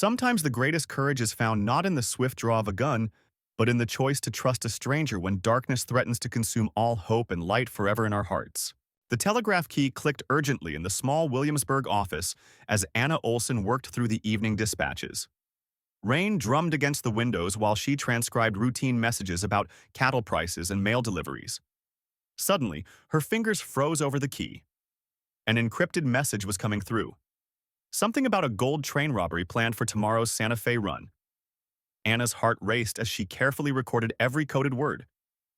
Sometimes the greatest courage is found not in the swift draw of a gun, but in the choice to trust a stranger when darkness threatens to consume all hope and light forever in our hearts. The telegraph key clicked urgently in the small Williamsburg office as Anna Olson worked through the evening dispatches. Rain drummed against the windows while she transcribed routine messages about cattle prices and mail deliveries. Suddenly, her fingers froze over the key. An encrypted message was coming through. Something about a gold train robbery planned for tomorrow's Santa Fe run. Anna's heart raced as she carefully recorded every coded word,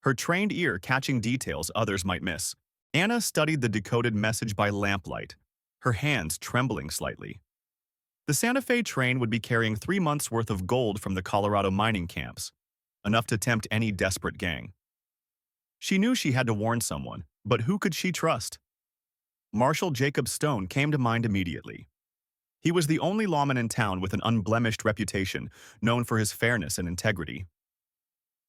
her trained ear catching details others might miss. Anna studied the decoded message by lamplight, her hands trembling slightly. The Santa Fe train would be carrying 3 months' worth of gold from the Colorado mining camps, enough to tempt any desperate gang. She knew she had to warn someone, but who could she trust? Marshal Jacob Stone came to mind immediately. He was the only lawman in town with an unblemished reputation, known for his fairness and integrity.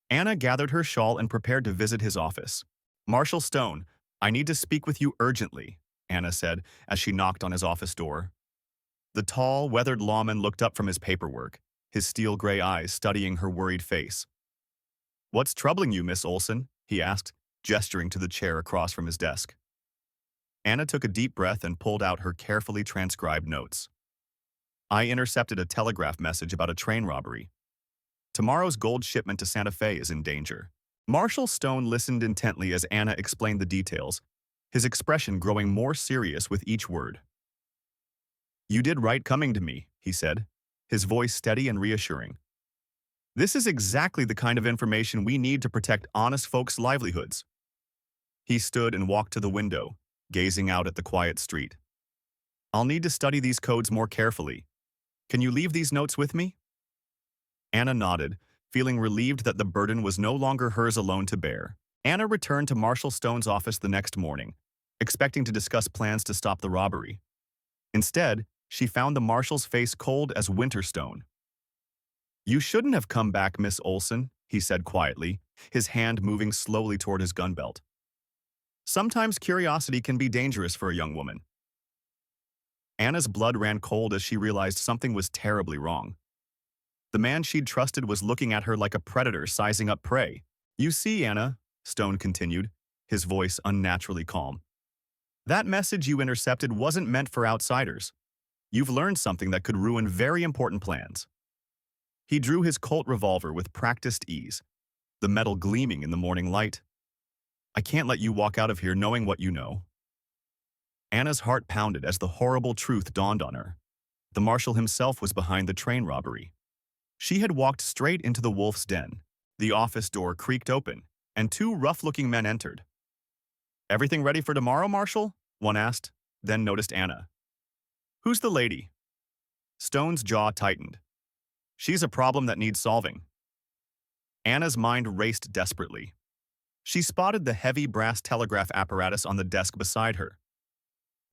Anna gathered her shawl and prepared to visit his office. "Marshal Stone, I need to speak with you urgently," Anna said as she knocked on his office door. The tall, weathered lawman looked up from his paperwork, his steel-gray eyes studying her worried face. "What's troubling you, Miss Olson?" he asked, gesturing to the chair across from his desk. Anna took a deep breath and pulled out her carefully transcribed notes. "I intercepted a telegraph message about a train robbery. Tomorrow's gold shipment to Santa Fe is in danger." Marshal Stone listened intently as Anna explained the details, his expression growing more serious with each word. "You did right coming to me," he said, his voice steady and reassuring. "This is exactly the kind of information we need to protect honest folks' livelihoods." He stood and walked to the window, gazing out at the quiet street. "I'll need to study these codes more carefully. Can you leave these notes with me?" Anna nodded, feeling relieved that the burden was no longer hers alone to bear. Anna returned to Marshal Stone's office the next morning, expecting to discuss plans to stop the robbery. Instead, she found the marshal's face cold as winter stone. "You shouldn't have come back, Miss Olson," he said quietly, his hand moving slowly toward his gun belt. "Sometimes curiosity can be dangerous for a young woman." Anna's blood ran cold as she realized something was terribly wrong. The man she'd trusted was looking at her like a predator sizing up prey. "You see, Anna," Stone continued, his voice unnaturally calm, "that message you intercepted wasn't meant for outsiders. You've learned something that could ruin very important plans." He drew his Colt revolver with practiced ease, the metal gleaming in the morning light. "I can't let you walk out of here knowing what you know." Anna's heart pounded as the horrible truth dawned on her. The marshal himself was behind the train robbery. She had walked straight into the wolf's den. The office door creaked open, and 2 rough-looking men entered. "Everything ready for tomorrow, Marshal?" one asked, then noticed Anna. "Who's the lady?" Stone's jaw tightened. "She's a problem that needs solving." Anna's mind raced desperately. She spotted the heavy brass telegraph apparatus on the desk beside her.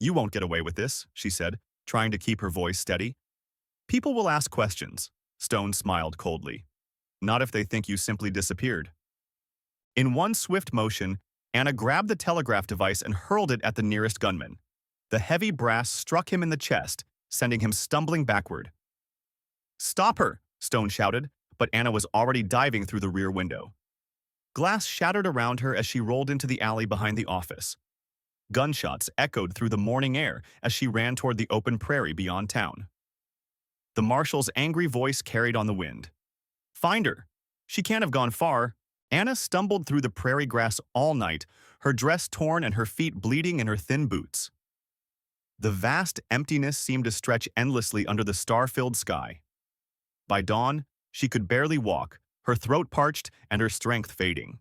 "You won't get away with this," she said, trying to keep her voice steady. "People will ask questions." Stone smiled coldly. "Not if they think you simply disappeared." In one swift motion, Anna grabbed the telegraph device and hurled it at the nearest gunman. The heavy brass struck him in the chest, sending him stumbling backward. "Stop her!" Stone shouted, but Anna was already diving through the rear window. Glass shattered around her as she rolled into the alley behind the office. Gunshots echoed through the morning air as she ran toward the open prairie beyond town. The marshal's angry voice carried on the wind. "Find her! She can't have gone far." Anna stumbled through the prairie grass all night, her dress torn and her feet bleeding in her thin boots. The vast emptiness seemed to stretch endlessly under the star-filled sky. By dawn, she could barely walk, her throat parched and her strength fading.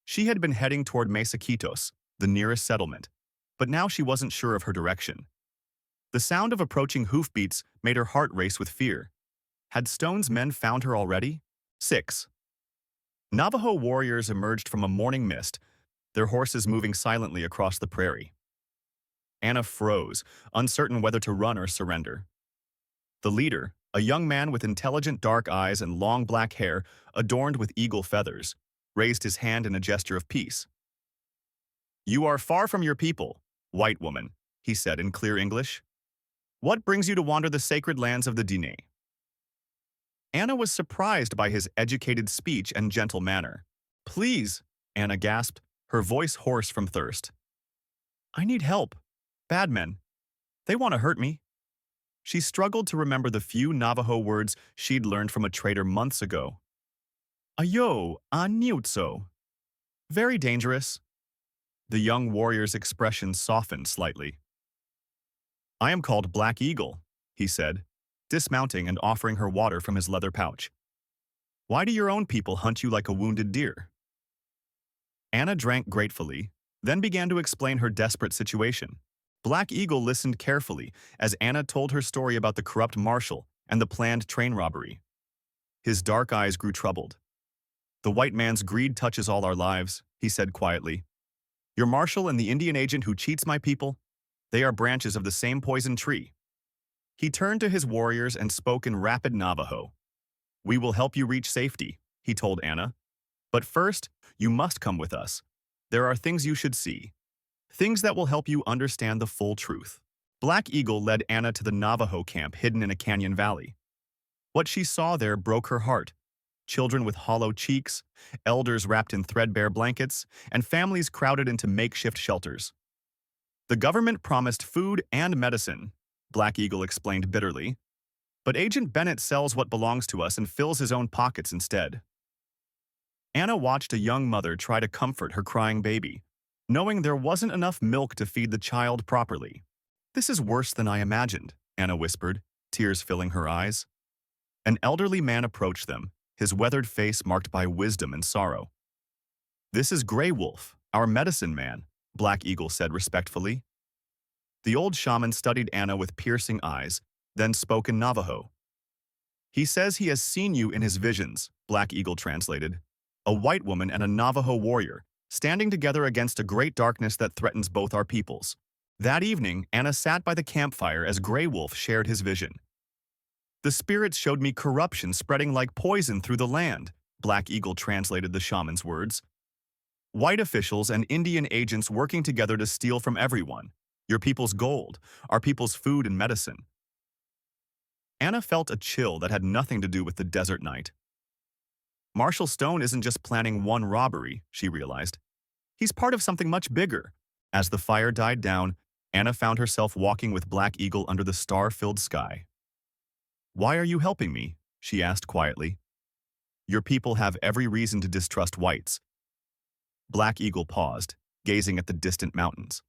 She had been heading toward Mesaquitos, the nearest settlement, but now she wasn't sure of her direction. The sound of approaching hoofbeats made her heart race with fear. Had Stone's men found her already? 6. Navajo warriors emerged from a morning mist, their horses moving silently across the prairie. Anna froze, uncertain whether to run or surrender. The leader, a young man with intelligent dark eyes and long black hair adorned with eagle feathers, raised his hand in a gesture of peace. "You are far from your people, white woman," he said in clear English. "What brings you to wander the sacred lands of the Diné?" Anna was surprised by his educated speech and gentle manner. "Please," Anna gasped, her voice hoarse from thirst. "I need help. Bad men. They want to hurt me." She struggled to remember the few Navajo words she'd learned from a trader months ago. Ayo, aniutso. Very dangerous. The young warrior's expression softened slightly. "I am called Black Eagle," he said, dismounting and offering her water from his leather pouch. "Why do your own people hunt you like a wounded deer?" Anna drank gratefully, then began to explain her desperate situation. Black Eagle listened carefully as Anna told her story about the corrupt marshal and the planned train robbery. His dark eyes grew troubled. "The white man's greed touches all our lives," he said quietly. "Your marshal and the Indian agent who cheats my people, they are branches of the same poison tree." He turned to his warriors and spoke in rapid Navajo. "We will help you reach safety," he told Anna. "But first, you must come with us. There are things you should see. Things that will help you understand the full truth." Black Eagle led Anna to the Navajo camp hidden in a canyon valley. What she saw there broke her heart. Children with hollow cheeks, elders wrapped in threadbare blankets, and families crowded into makeshift shelters. "The government promised food and medicine," Black Eagle explained bitterly. "But Agent Bennett sells what belongs to us and fills his own pockets instead." Anna watched a young mother try to comfort her crying baby, knowing there wasn't enough milk to feed the child properly. "This is worse than I imagined," Anna whispered, tears filling her eyes. An elderly man approached them, his weathered face marked by wisdom and sorrow. "This is Grey Wolf, our medicine man," Black Eagle said respectfully. The old shaman studied Anna with piercing eyes, then spoke in Navajo. "He says he has seen you in his visions," Black Eagle translated. "A white woman and a Navajo warrior, standing together against a great darkness that threatens both our peoples." That evening, Anna sat by the campfire as Grey Wolf shared his vision. "The spirits showed me corruption spreading like poison through the land," Black Eagle translated the shaman's words. "White officials and Indian agents working together to steal from everyone. Your people's gold, our people's food and medicine." Anna felt a chill that had nothing to do with the desert night. Marshal Stone isn't just planning one robbery, she realized. He's part of something much bigger. As the fire died down, Anna found herself walking with Black Eagle under the star-filled sky. "Why are you helping me?" she asked quietly. "Your people have every reason to distrust whites." Black Eagle paused, gazing at the distant mountains.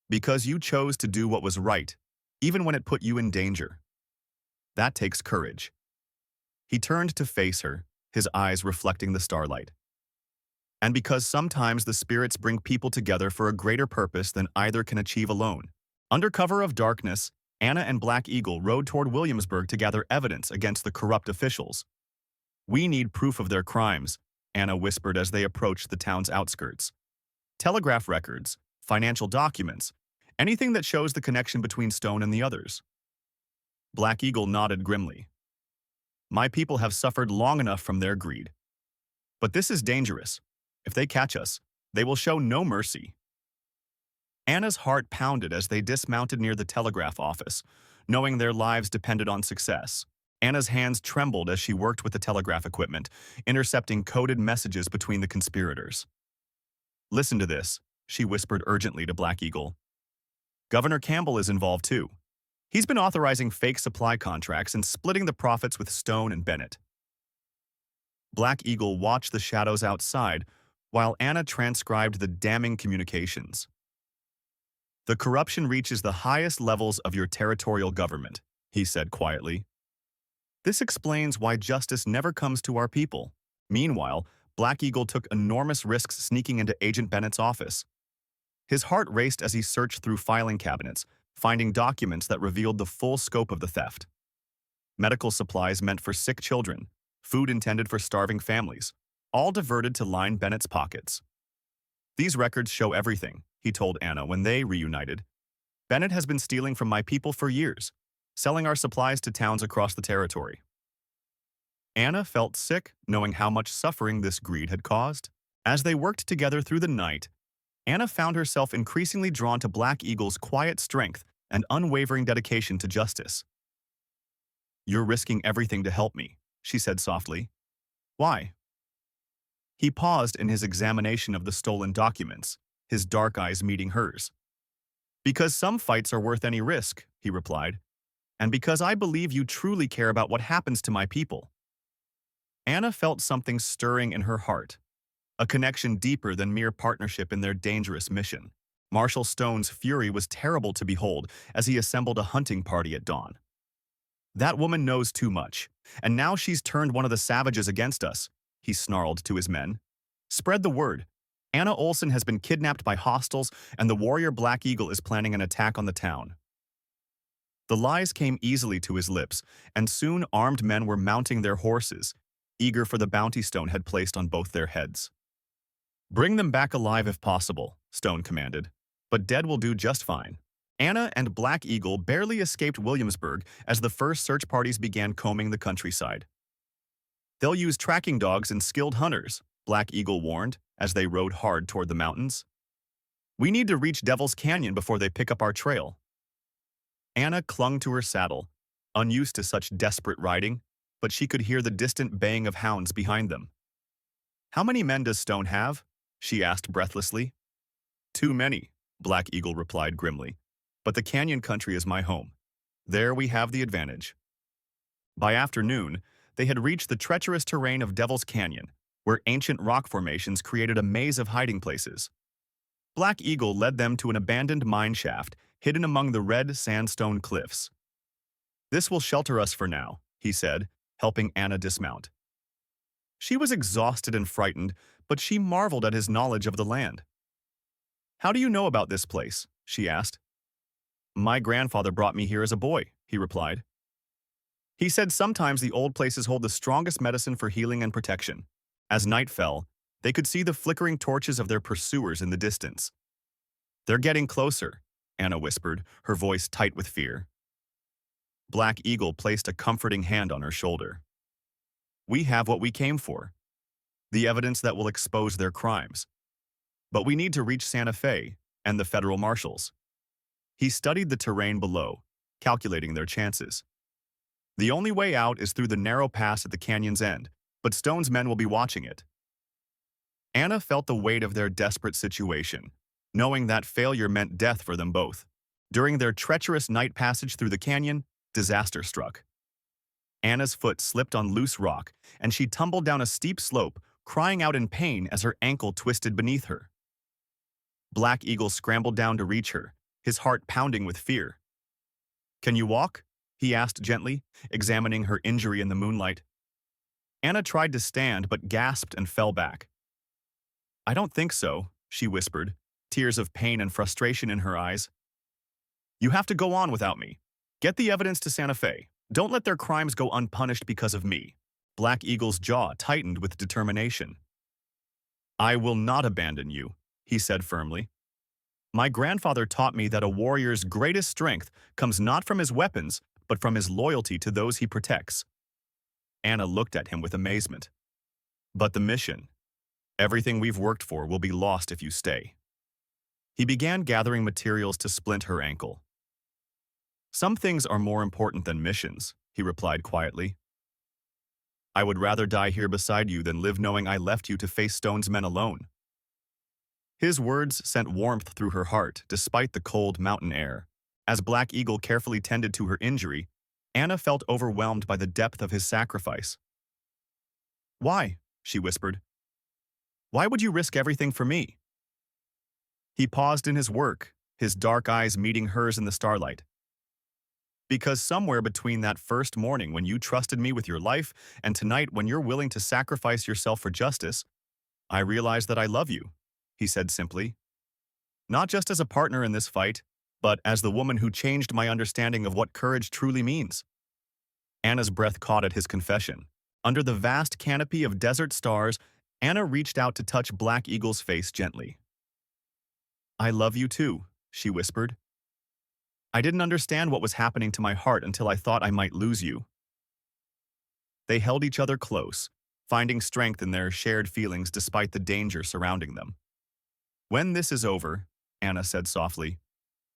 "Because you chose to do what was right, even when it put you in danger. That takes courage." He turned to face her, his eyes reflecting the starlight. "And because sometimes the spirits bring people together for a greater purpose than either can achieve alone." Under cover of darkness, Anna and Black Eagle rode toward Williamsburg to gather evidence against the corrupt officials. "We need proof of their crimes," Anna whispered as they approached the town's outskirts. "Telegraph records, financial documents, anything that shows the connection between Stone and the others." Black Eagle nodded grimly. "My people have suffered long enough from their greed. But this is dangerous. If they catch us, they will show no mercy." Anna's heart pounded as they dismounted near the telegraph office, knowing their lives depended on success. Anna's hands trembled as she worked with the telegraph equipment, intercepting coded messages between the conspirators. "Listen to this," she whispered urgently to Black Eagle. "Governor Campbell is involved too. He's been authorizing fake supply contracts and splitting the profits with Stone and Bennett." Black Eagle watched the shadows outside while Anna transcribed the damning communications. "The corruption reaches the highest levels of your territorial government," he said quietly. "This explains why justice never comes to our people." Meanwhile, Black Eagle took enormous risks sneaking into Agent Bennett's office. His heart raced as he searched through filing cabinets, finding documents that revealed the full scope of the theft. Medical supplies meant for sick children, food intended for starving families, all diverted to line Bennett's pockets. "These records show everything," he told Anna when they reunited. "Bennett has been stealing from my people for years, selling our supplies to towns across the territory." Anna felt sick, knowing how much suffering this greed had caused. As they worked together through the night, Anna found herself increasingly drawn to Black Eagle's quiet strength and unwavering dedication to justice. "You're risking everything to help me," she said softly. Why? He paused in his examination of the stolen documents, his dark eyes meeting hers. Because some fights are worth any risk, he replied, and because I believe you truly care about what happens to my people. Anna felt something stirring in her heart, a connection deeper than mere partnership in their dangerous mission. Marshal Stone's fury was terrible to behold as he assembled a hunting party at dawn. That woman knows too much, and now she's turned one of the savages against us, he snarled to his men. Spread the word. Anna Olson has been kidnapped by hostiles, and the warrior Black Eagle is planning an attack on the town. The lies came easily to his lips, and soon armed men were mounting their horses, eager for the bounty Stone had placed on both their heads. Bring them back alive if possible, Stone commanded, but dead will do just fine. Anna and Black Eagle barely escaped Williamsburg as the first search parties began combing the countryside. They'll use tracking dogs and skilled hunters, Black Eagle warned as they rode hard toward the mountains. We need to reach Devil's Canyon before they pick up our trail. Anna clung to her saddle, unused to such desperate riding, but she could hear the distant baying of hounds behind them. How many men does Stone have? She asked breathlessly. Too many, Black Eagle replied grimly. But the canyon country is my home. There we have the advantage. By afternoon, they had reached the treacherous terrain of Devil's Canyon, where ancient rock formations created a maze of hiding places. Black Eagle led them to an abandoned mine shaft hidden among the red sandstone cliffs. This will shelter us for now, he said, helping Anna dismount. She was exhausted and frightened, but she marveled at his knowledge of the land. How do you know about this place? She asked. My grandfather brought me here as a boy, he replied. He said sometimes the old places hold the strongest medicine for healing and protection. As night fell, they could see the flickering torches of their pursuers in the distance. They're getting closer, Anna whispered, her voice tight with fear. Black Eagle placed a comforting hand on her shoulder. We have what we came for, the evidence that will expose their crimes. But we need to reach Santa Fe and the federal marshals. He studied the terrain below, calculating their chances. The only way out is through the narrow pass at the canyon's end, but Stone's men will be watching it. Anna felt the weight of their desperate situation, knowing that failure meant death for them both. During their treacherous night passage through the canyon, disaster struck. Anna's foot slipped on loose rock, and she tumbled down a steep slope, crying out in pain as her ankle twisted beneath her. Black Eagle scrambled down to reach her, his heart pounding with fear. Can you walk? He asked gently, examining her injury in the moonlight. Anna tried to stand but gasped and fell back. I don't think so, she whispered, tears of pain and frustration in her eyes. You have to go on without me. Get the evidence to Santa Fe. Don't let their crimes go unpunished because of me. Black Eagle's jaw tightened with determination. I will not abandon you, he said firmly. My grandfather taught me that a warrior's greatest strength comes not from his weapons, but from his loyalty to those he protects. Anna looked at him with amazement. But the mission, everything we've worked for, will be lost if you stay. He began gathering materials to splint her ankle. Some things are more important than missions, he replied quietly. I would rather die here beside you than live knowing I left you to face Stone's men alone. His words sent warmth through her heart despite the cold mountain air. As Black Eagle carefully tended to her injury, Anna felt overwhelmed by the depth of his sacrifice. Why? She whispered. Why would you risk everything for me? He paused in his work, his dark eyes meeting hers in the starlight. Because somewhere between that first morning when you trusted me with your life and tonight when you're willing to sacrifice yourself for justice, I realize that I love you, he said simply. Not just as a partner in this fight, but as the woman who changed my understanding of what courage truly means. Anna's breath caught at his confession. Under the vast canopy of desert stars, Anna reached out to touch Black Eagle's face gently. I love you too, she whispered. I didn't understand what was happening to my heart until I thought I might lose you. They held each other close, finding strength in their shared feelings despite the danger surrounding them. When this is over, Anna said softly,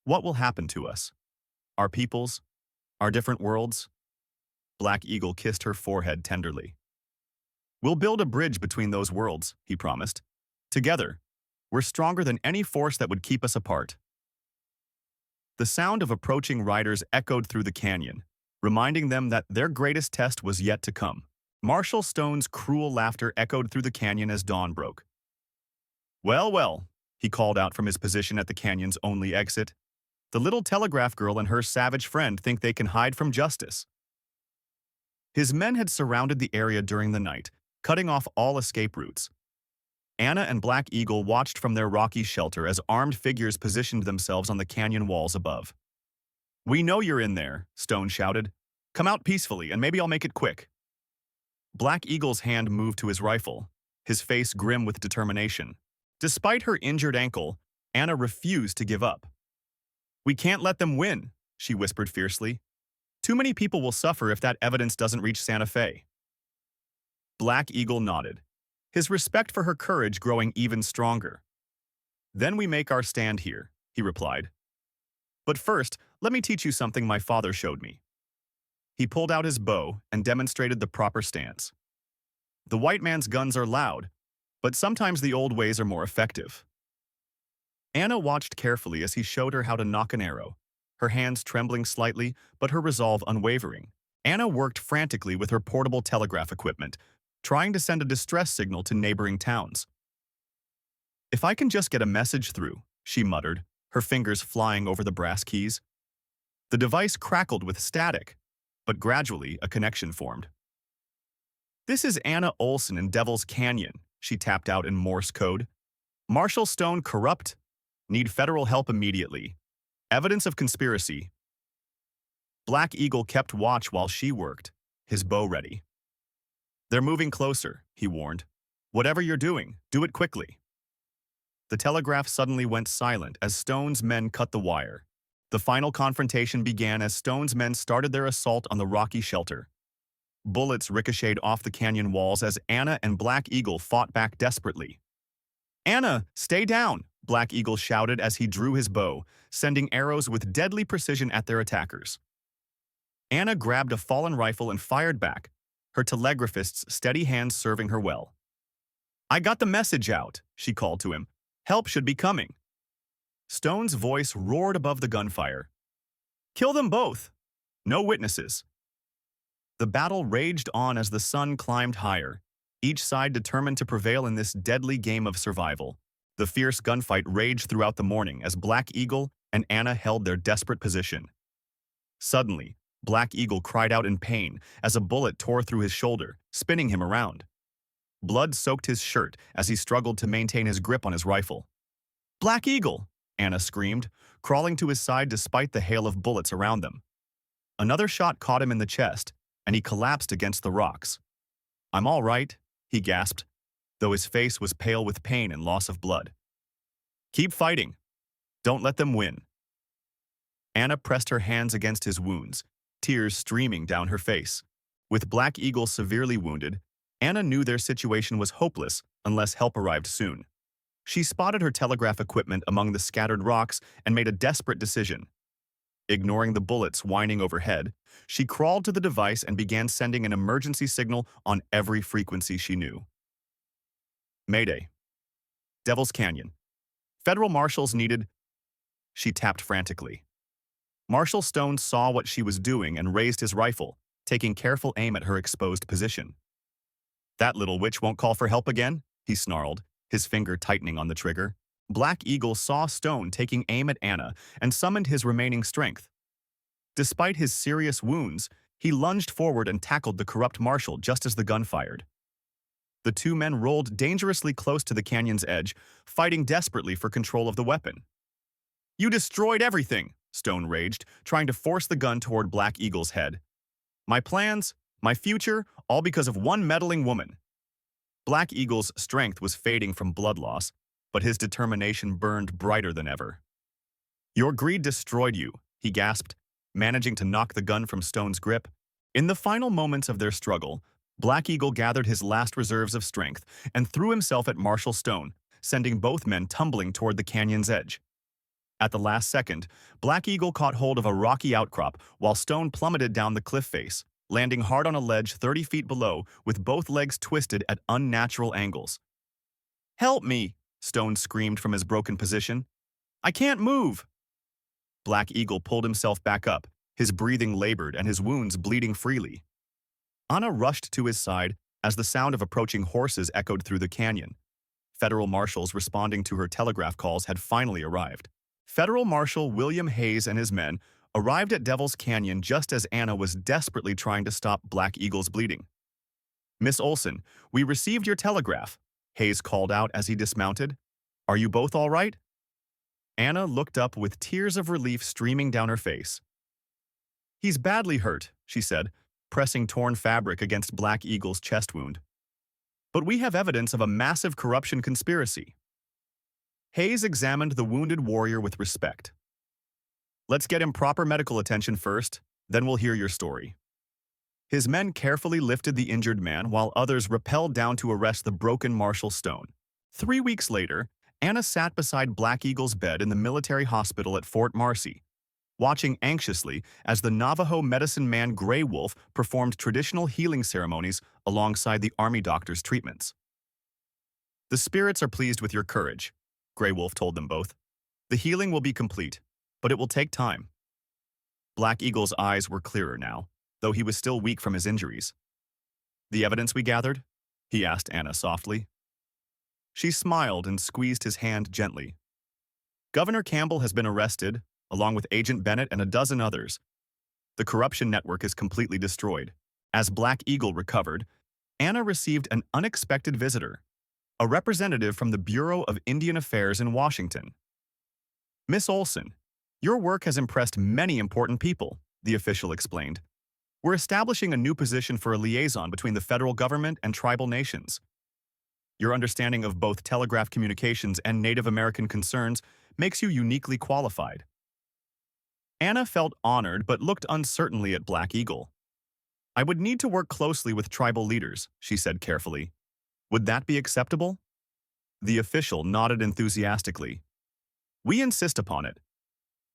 what will happen to us? Our peoples? Our different worlds? Black Eagle kissed her forehead tenderly. We'll build a bridge between those worlds, he promised. Together, we're stronger than any force that would keep us apart. The sound of approaching riders echoed through the canyon, reminding them that their greatest test was yet to come. Marshal Stone's cruel laughter echoed through the canyon as dawn broke. Well, well, he called out from his position at the canyon's only exit. The little telegraph girl and her savage friend think they can hide from justice. His men had surrounded the area during the night, cutting off all escape routes. Anna and Black Eagle watched from their rocky shelter as armed figures positioned themselves on the canyon walls above. We know you're in there, Stone shouted. Come out peacefully, and maybe I'll make it quick. Black Eagle's hand moved to his rifle, his face grim with determination. Despite her injured ankle, Anna refused to give up. We can't let them win, she whispered fiercely. Too many people will suffer if that evidence doesn't reach Santa Fe. Black Eagle nodded, his respect for her courage growing even stronger. Then we make our stand here, he replied. But first, let me teach you something my father showed me. He pulled out his bow and demonstrated the proper stance. The white man's guns are loud, but sometimes the old ways are more effective. Anna watched carefully as he showed her how to nock an arrow, her hands trembling slightly, but her resolve unwavering. Anna worked frantically with her portable telegraph equipment, trying to send a distress signal to neighboring towns. If I can just get a message through, she muttered, her fingers flying over the brass keys. The device crackled with static, but gradually a connection formed. This is Anna Olson in Devil's Canyon, she tapped out in Morse code. Marshal Stone corrupt. Need federal help immediately. Evidence of conspiracy. Black Eagle kept watch while she worked, his bow ready. They're moving closer, he warned. Whatever you're doing, do it quickly. The telegraph suddenly went silent as Stone's men cut the wire. The final confrontation began as Stone's men started their assault on the rocky shelter. Bullets ricocheted off the canyon walls as Anna and Black Eagle fought back desperately. Anna, stay down, Black Eagle shouted as he drew his bow, sending arrows with deadly precision at their attackers. Anna grabbed a fallen rifle and fired back, her telegraphist's steady hands serving her well. I got the message out, she called to him. Help should be coming. Stone's voice roared above the gunfire. Kill them both. No witnesses. The battle raged on as the sun climbed higher, each side determined to prevail in this deadly game of survival. The fierce gunfight raged throughout the morning as Black Eagle and Anna held their desperate position. Suddenly, Black Eagle cried out in pain as a bullet tore through his shoulder, spinning him around. Blood soaked his shirt as he struggled to maintain his grip on his rifle. Black Eagle! Anna screamed, crawling to his side despite the hail of bullets around them. Another shot caught him in the chest, and he collapsed against the rocks. I'm all right, he gasped, though his face was pale with pain and loss of blood. Keep fighting. Don't let them win. Anna pressed her hands against his wounds, tears streaming down her face. With Black Eagle severely wounded, Anna knew their situation was hopeless unless help arrived soon. She spotted her telegraph equipment among the scattered rocks and made a desperate decision. Ignoring the bullets whining overhead, she crawled to the device and began sending an emergency signal on every frequency she knew. Mayday. Devil's Canyon. Federal marshals needed. She tapped frantically. Marshal Stone saw what she was doing and raised his rifle, taking careful aim at her exposed position. That little witch won't call for help again, he snarled, his finger tightening on the trigger. Black Eagle saw Stone taking aim at Anna and summoned his remaining strength. Despite his serious wounds, he lunged forward and tackled the corrupt marshal just as the gun fired. The two men rolled dangerously close to the canyon's edge, fighting desperately for control of the weapon. You destroyed everything, Stone raged, trying to force the gun toward Black Eagle's head. My plans, my future, all because of one meddling woman. Black Eagle's strength was fading from blood loss, but his determination burned brighter than ever. Your greed destroyed you, he gasped, managing to knock the gun from Stone's grip. In the final moments of their struggle, Black Eagle gathered his last reserves of strength and threw himself at Marshal Stone, sending both men tumbling toward the canyon's edge. At the last second, Black Eagle caught hold of a rocky outcrop while Stone plummeted down the cliff face, landing hard on a ledge 30 feet below with both legs twisted at unnatural angles. "Help me!" Stone screamed from his broken position. "I can't move!" Black Eagle pulled himself back up, his breathing labored and his wounds bleeding freely. Anna rushed to his side as the sound of approaching horses echoed through the canyon. Federal marshals responding to her telegraph calls had finally arrived. Federal Marshal William Hayes and his men arrived at Devil's Canyon just as Anna was desperately trying to stop Black Eagle's bleeding. "Miss Olson, we received your telegraph," Hayes called out as he dismounted. "Are you both all right?" Anna looked up with tears of relief streaming down her face. "He's badly hurt," she said, pressing torn fabric against Black Eagle's chest wound. "But we have evidence of a massive corruption conspiracy." Hayes examined the wounded warrior with respect. "Let's get him proper medical attention first, then we'll hear your story." His men carefully lifted the injured man while others rappelled down to arrest the broken Marshal Stone. 3 weeks later, Anna sat beside Black Eagle's bed in the military hospital at Fort Marcy, watching anxiously as the Navajo medicine man Grey Wolf performed traditional healing ceremonies alongside the army doctor's treatments. "The spirits are pleased with your courage," Grey Wolf told them both. "The healing will be complete, but it will take time." Black Eagle's eyes were clearer now, though he was still weak from his injuries. "The evidence we gathered?" he asked Anna softly. She smiled and squeezed his hand gently. "Governor Campbell has been arrested, along with Agent Bennett and a dozen others. The corruption network is completely destroyed." As Black Eagle recovered, Anna received an unexpected visitor, a representative from the Bureau of Indian Affairs in Washington. "Miss Olson, your work has impressed many important people," the official explained. "We're establishing a new position for a liaison between the federal government and tribal nations. Your understanding of both telegraph communications and Native American concerns makes you uniquely qualified." Anna felt honored but looked uncertainly at Black Eagle. "I would need to work closely with tribal leaders," she said carefully. "Would that be acceptable?" The official nodded enthusiastically. "We insist upon it.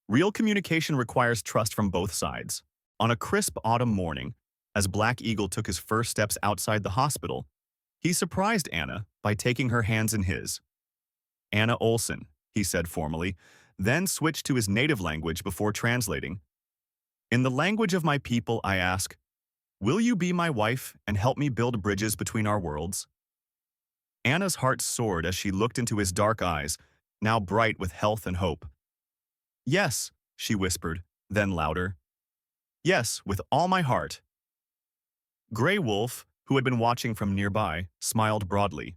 Real communication requires trust from both sides." On a crisp autumn morning, as Black Eagle took his first steps outside the hospital, he surprised Anna by taking her hands in his. "Anna Olson," he said formally, then switched to his native language before translating. "In the language of my people, I ask, will you be my wife and help me build bridges between our worlds?" Anna's heart soared as she looked into his dark eyes, now bright with health and hope. "Yes," she whispered, then louder. "Yes, with all my heart." Grey Wolf, who had been watching from nearby, smiled broadly.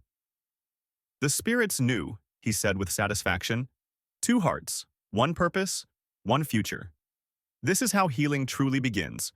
"The spirits knew," he said with satisfaction. "Two hearts, one purpose, one future. This is how healing truly begins,